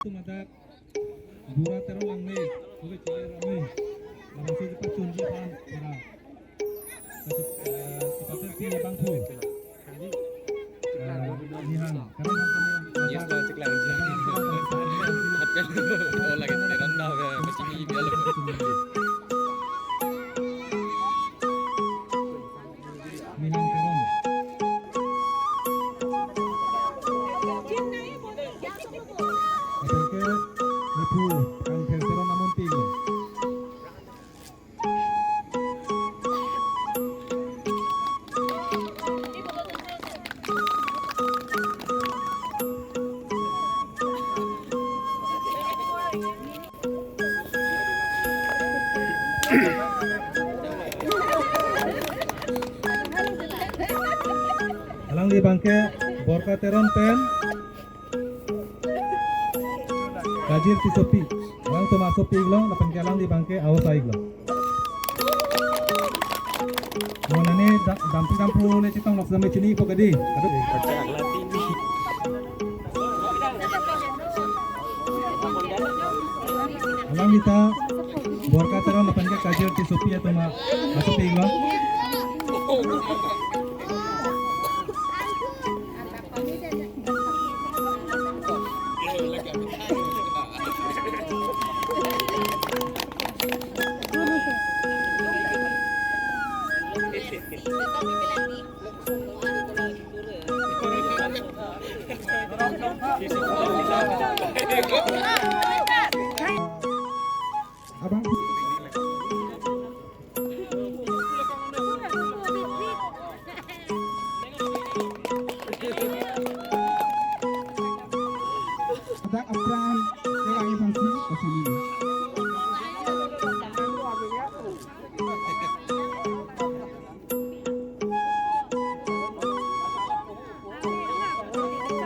Tumadak dura terong lang may oke cile ramai orang sih cepat tunjuk kan para cepat sih bangku nihan karena kami Yes, cek lang dyan. Hotel oh lagi terang daw masih ini dalam. nihan terong Apalagi itu kan terong namun tinggi alang di bangke borka teron pen gajir tisopi alang to masuk piglong lapan kalang di bangke awas aiglong monane dampu ne citong lok sampai sini kok gede aduh Percaya latih ni. alang kita borka teron lapan ke gajir tisopi atau masuk piglong abang ada apran yang ibang ke sini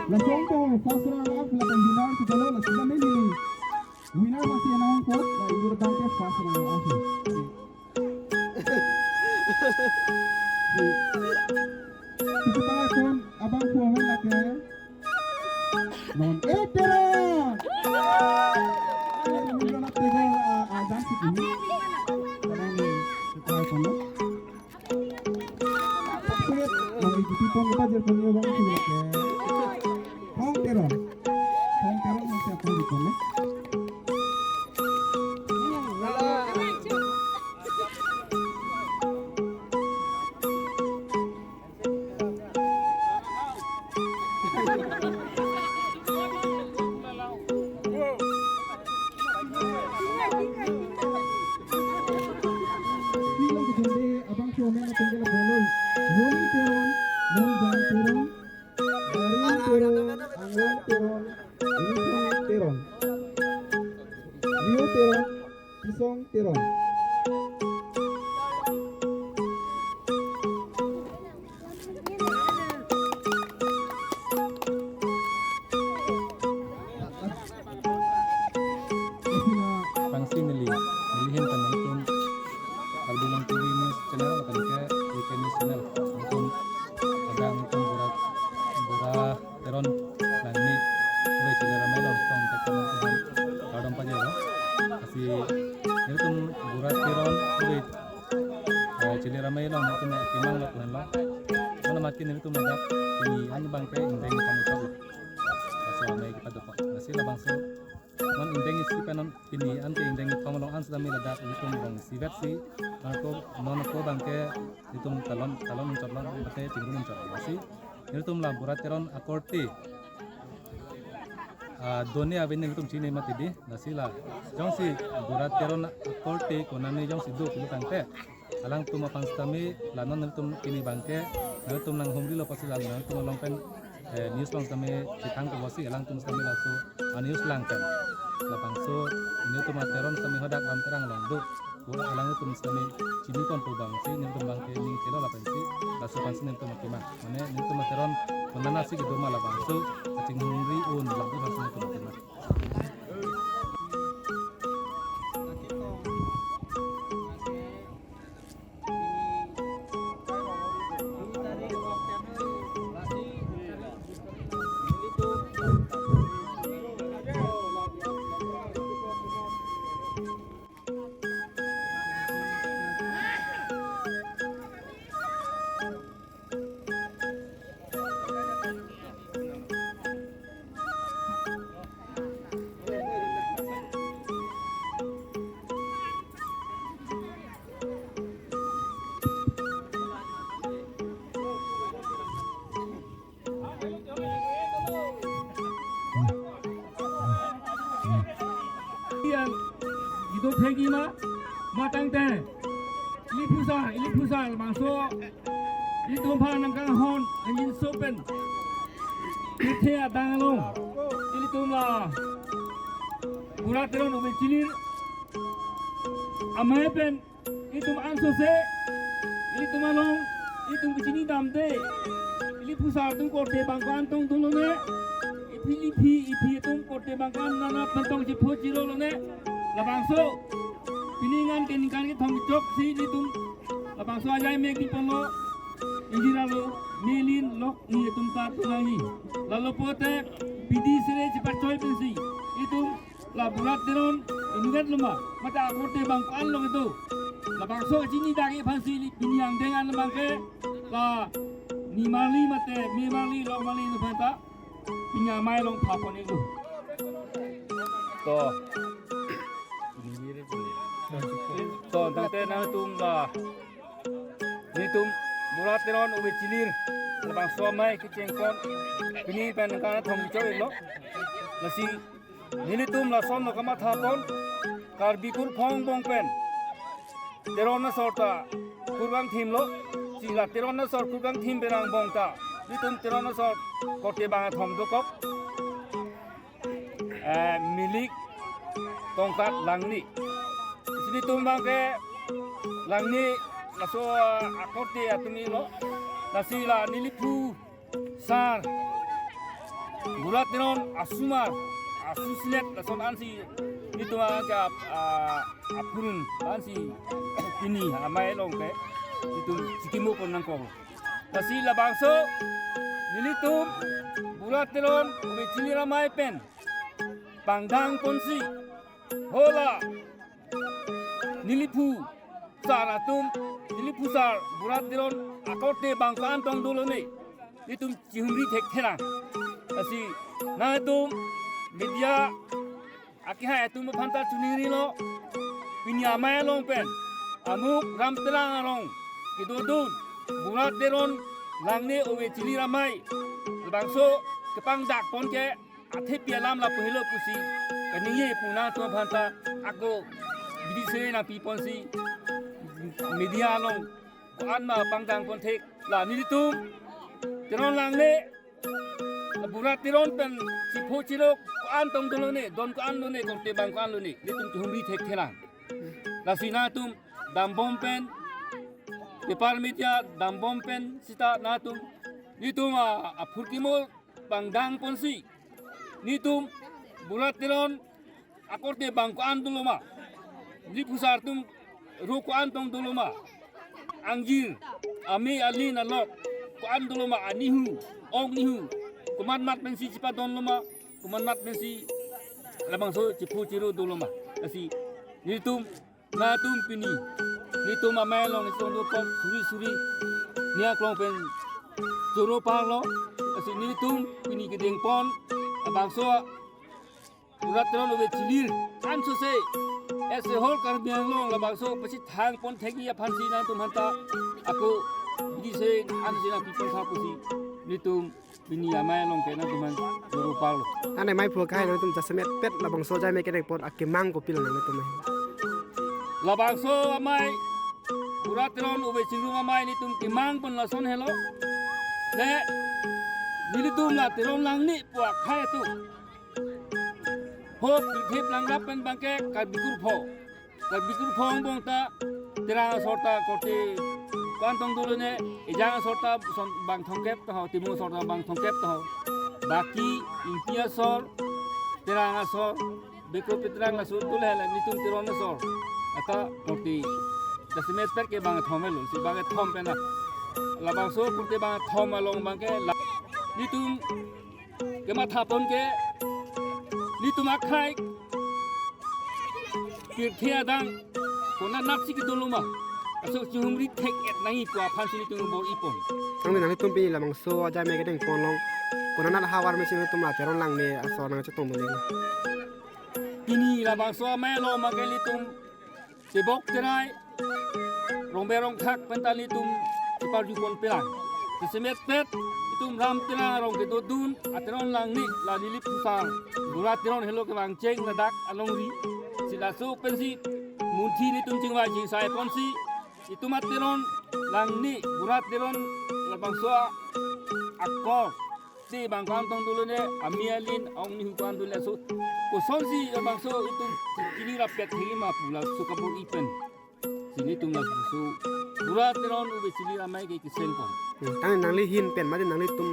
langsung ke first round of lapan final kita lo sudah ini winner masih yang ko la ibu bangke first round of kita pangakon abang puangan lagi non etero mula na tego azan sikini karena kita kono sulit mengikuti pon kita jerponyo bang sulit Hong Teron masih apa di kono Bilang kejende abang suami yang tinggal bolon Roni Teron non Jan Teron Darin Teron Angwan Teron Inisong Teron Rio Teron Pisong Teron Pangsi nilihin ka nitong Albilang TV News Channel akan ke Weekend News Channel nitong ada nitong bura teron dan ini gue cila ramai lah untuk tekan nitong kadang pa jero kasi nitong bura teron gue cila ramai lah nitong timang lah tuhan lah mana makin nitong madak ini ano bang pe indeng kamu tahu so may kipadoko nasi lah bangso non indeng isi panon ini anti indeng pamolong ans dami ladak nitong bang si versi non ko bangke nitong talon mencolong bate tinggu mencolong masih nitong la burat teron akorti doni abin nitong chini matidi nasila jong si burat teron akorti konani jong si do kulu kangte alang tuma pangstami lanon nitong kini bangke nitong nang humri lo pasila nitong longpen news pangstami kitang ko bosi alang tum stami laso news langken la bangso nitong teron stami hodak lam terang longdu alang itu misalnya cini kon pulbang si nyentuh bangke ini kilo 8 si lasu pansi nyentuh makima mana nyentuh materon konana si gitu malah bangso cacing humri un labu pansi nyentuh makima yang itu tegi matang teh ili pusar masuk itu panang kang hon angin sopen itu adang long ili tumla urat teron ube cilir amai pen itu anso se ili tumalong itu begini damde ili pusar tum kote bangkan tong dulu ne ipi tum kote bangkan nana pentong cipu ciro lo ne labangso piningan keningan ke thong chok si ili tum labangso ajai mek di polo injira lo melin lok ni tum ta tulangi lalu pote pidi sere cepat coy pensi itu la burat teron inugat luma mata kote bangkan lo itu labangso sini dagi pansi piniang dengan lemangke la ni mali mate mi mali long mali nu phata pinya mai long phapon itu to to nate na tum la ni tum burat teron ube cilir labangso mai ke cengkon pini pen kana thom coy lo nasi ni tum la son no kama thapon kar bikur phong bong pen teron na sorta kurang thim lo sila teron na sor kurang thim berang bongta nitum teron na sor kote bang thom dokop milik tongkat langni sini tum bang ke langni laso akote atumi lo nasila nilipu sar bulat teron asumar asuslet lason ansi itu agak apurun ansi ini amai long ke itu sikimu pun nangkong kasi labangso nilitum bulat teron ube cili ramai pen pangdang ponsi hola nilipu saratum nilipu sar bulat teron akote bangkaan tong dulu ni nitum cihumri tek terang kasi na tum media akiha etum phanta chuniri lo pinya mai long pen amuk ram terang along kidodun burat deron langne owe cili ramai bangso kepang dak pon ke athe pialam la pehlo pusi kaniye puna to phanta ako bidi se na pi ponsi media long an ma pangdang pon thek la ni tum deron langne burat deron pen si pho chilok an tong dolo ne don ko an lo ne kon te bang ko an lo ne nitum humri thek thelang la sina tum dambom pen Pepar media dambom pen sita natum nitum apurkimol bangdang ponsi nitum bulat teron akorte bangko anduloma ni pusar tum ruko antong duloma angjir ami ali nalok ko anduloma anihu ong nihu kuman mat pensi cipadon loma kuman mat pensi labang so cipu ciru duloma asi nitum natum pini nitum amelong nitum dupon suri nia klong pen joro parlo asi nitum pini gedeng pon labang so urat teron ube cilir anso se ese hol karbiang long labang so pasi thang pon thegi ya phansi na tum hanta aku bidi se ansi na pipon sa pusi nitum bini amai long kena tuman joro parlo ane mai pul kai no tum jasemet pet labang so jai me kene pot akemang ko pil na tum labang so amai urat teron ube cilir amai nitum timang pon lason hello ne nilitum na teron lang ni puak khai tu hop khip lang rap pen bangke kar bikur phong bong ta terang sorta kote kantong dulu ne ejang sorta bang thongkep to timu sorta bang thongkep to baki impia sor terang sor beko petrang la sur tul hela nitum tiron sor ata kote dasmet per ke bang thomelo si bang thom pena labang so kurte bang thom along bangke nitum ke matha pon ke nitum akhai kirthia dang kona napsi ki doluma aso chumri thek et nangi kwa phansi nitum bor ipon ang ni tum pi labang so jai me kene pon long kona na hawar me sin tum la teron lang ne aso na chatom ne kini labang so melo mageli tum tibok terai rongberong thak pentali tum tipar jupon pelang semet pet itu ram tena rong ke dun ateron lang ni la lili pusang burat teron hello ke bang ceng ladak along ri sila so pensi munti ni tum cingwa ji sai ponsi itu materon lang ni burat teron la bang so akor si bang kantong dulu ne amialin ong ni hukan dulu so ko sonsi la bang so itu kini rapiat hilima pula so kabur ipen sini tum la so burat teron ube cili ramai ke kisen pon tang nang li hin pen ma de nang li tum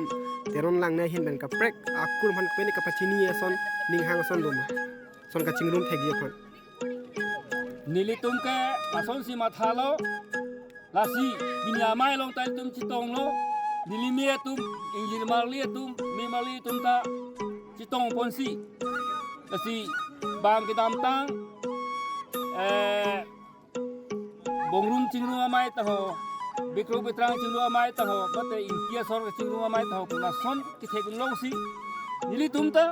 teron lang ne hin ben ka prek akul man pe ni ka pachini son ning hang son dum son ka chingrum thegi phon nili tum ke ason si mathalo lasi binya mai long tai tum chitong lo nili me tum injil marli tum me marli tum ta chitong ponsi lasi bang ke dam tang bongrung chingru amai ta ho bikro betrang chingru amai ta ho bate inkia sor chingru amai ta ho kuna son ki thegun long si nili tum ta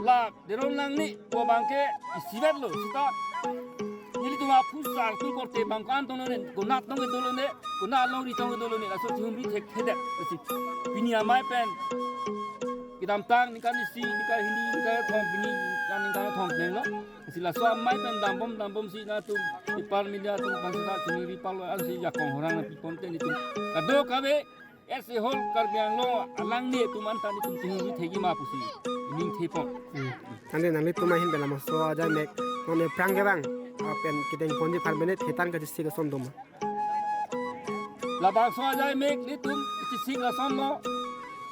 la deron lang ni bo bangke isibat lo sita nili tum a pusar tu korte bangkan tong ne gunat tong dolo ne guna long ri tong dolo ne la so chumri thek theda si bini amai pen kidam tang ni kan si ni ka hindi ni ka thong bini kan ni ka thong ne lo sila so amai pen dam bom si na tu ipal media tu bangsa chuni ri palo an si ya kong horang na pipon te ni tu kado kabe ese hol karbiang lo alang ni tu man tan ni tu chuni thegi ma pusi ning thepon tang de nang li tum hin ben la so ja mek no ne prang ge bang pen kiteng pon di farmene thetan ka jisi ka son dum la bang so jai mek ni tum chi sing la son lo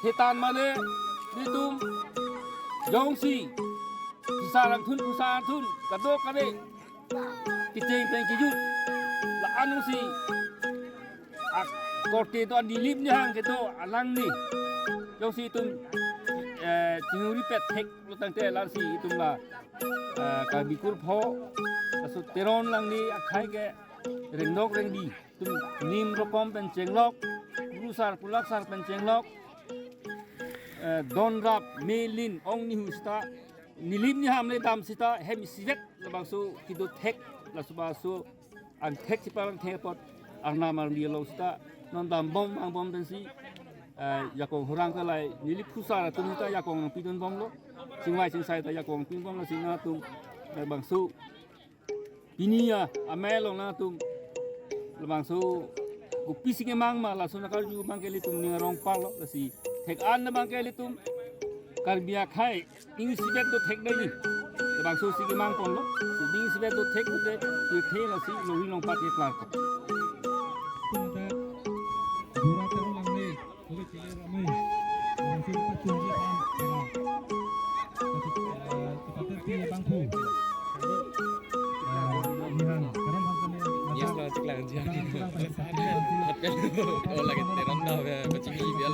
hetan male ni tum jong si pusaran thun kado kabe kiteng pen ki jut la anu si ak korte to di lip ni hang ke to alang ni jong si tum chinguri pet thek lo tang te la si tum la ka bikur pho asu teron lang ni akhai ke rengnok rengdi tum nim rokom pen chenglok rusar pulak sar pen chenglok don rap melin ong ni husta nilim ni ham le dam sita hem sivet la bang so kido thek la suba so an thek si parang thek pot arna mar li lo sta non dam bom den si yakong hurang ka lai nili pusar tu ta yakong pidon bom lo singwai sing sai ta yakong pin bom lo singa tu bang so pinia amelo na tu la bang so ku pising mang ma la so na kal ju mang ke li tum ni rong pal lo la si thek an na bang ke li tum karbia khai ing sibet do thek dai ni bang so si mang pon lo si ding sibet do thek de ti the la si lo hi long pat ye klar ko burat teron lang ni uli cili ramai orang si pa chunji pan tapi ti bangku ihan karam bangkane yang lah cek lang jiang. Hotel oh lagi teron dah be bacing ni biar